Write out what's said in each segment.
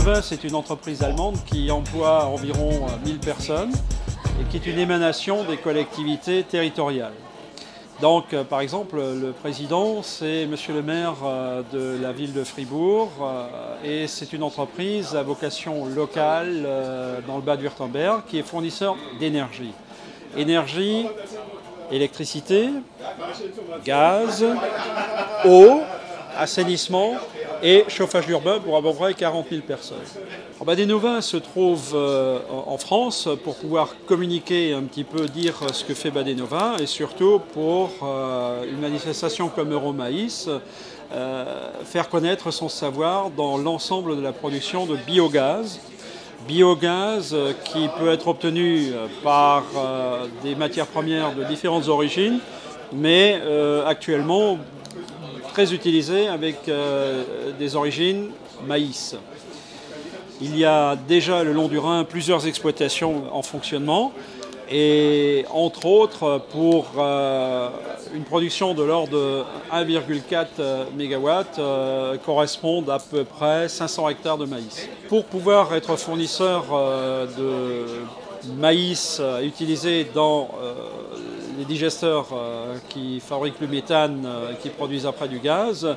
Badenova, c'est une entreprise allemande qui emploie environ 1000 personnes et qui est une émanation des collectivités territoriales. Donc, par exemple, le président, c'est monsieur le maire de la ville de Fribourg et c'est une entreprise à vocation locale dans le Bade-Wurtemberg qui est fournisseur d'énergie. Énergie, électricité, gaz, eau, assainissement et chauffage urbain pour à peu près 40 000 personnes. Badenova se trouve en France pour pouvoir communiquer un petit peu, dire ce que fait Badenova et surtout pour une manifestation comme Euromaïs, faire connaître son savoir dans l'ensemble de la production de biogaz. Biogaz qui peut être obtenu par des matières premières de différentes origines, mais actuellement très utilisé avec des origines maïs. Il y a déjà le long du Rhin plusieurs exploitations en fonctionnement et entre autres pour une production de l'ordre de 1,4 MW correspondent à peu près 500 hectares de maïs. Pour pouvoir être fournisseur de maïs utilisé dans les digesteurs qui fabriquent le méthane, qui produisent après du gaz,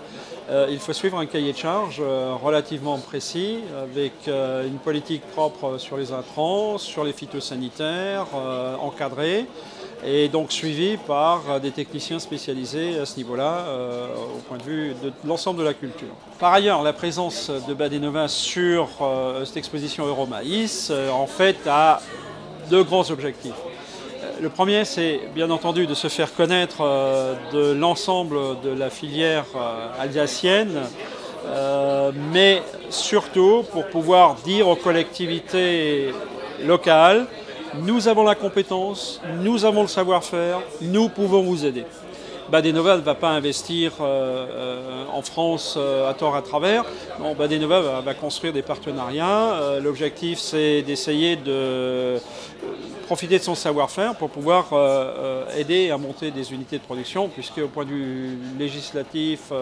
il faut suivre un cahier de charge relativement précis avec une politique propre sur les intrants, sur les phytosanitaires, encadrée et donc suivi par des techniciens spécialisés à ce niveau-là au point de vue de l'ensemble de la culture. Par ailleurs, la présence de Badenova sur cette exposition Euromaïs en fait a deux grands objectifs. Le premier, c'est bien entendu de se faire connaître de l'ensemble de la filière alsacienne, mais surtout pour pouvoir dire aux collectivités locales, nous avons la compétence, nous avons le savoir-faire, nous pouvons vous aider. Badenova ne va pas investir en France à tort à travers. Non, Badenova va construire des partenariats. L'objectif, c'est d'essayer de profiter de son savoir-faire pour pouvoir aider à monter des unités de production, puisque au point de vue législatif,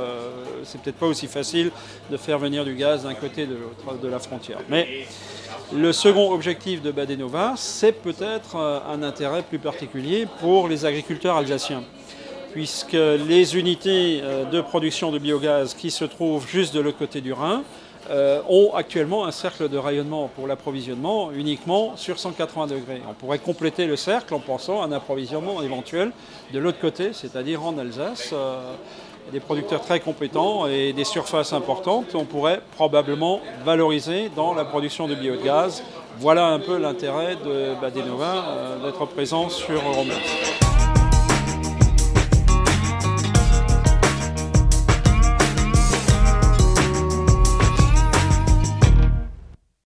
c'est peut-être pas aussi facile de faire venir du gaz d'un côté et de l'autre de la frontière. Mais le second objectif de Badenova, c'est peut-être un intérêt plus particulier pour les agriculteurs alsaciens, puisque les unités de production de biogaz qui se trouvent juste de l'autre côté du Rhin ont actuellement un cercle de rayonnement pour l'approvisionnement uniquement sur 180 degrés. On pourrait compléter le cercle en pensant à un approvisionnement éventuel de l'autre côté, c'est-à-dire en Alsace. Des producteurs très compétents et des surfaces importantes, on pourrait probablement valoriser dans la production de biogaz. Voilà un peu l'intérêt de Badenova d'être présent sur Euromaïs.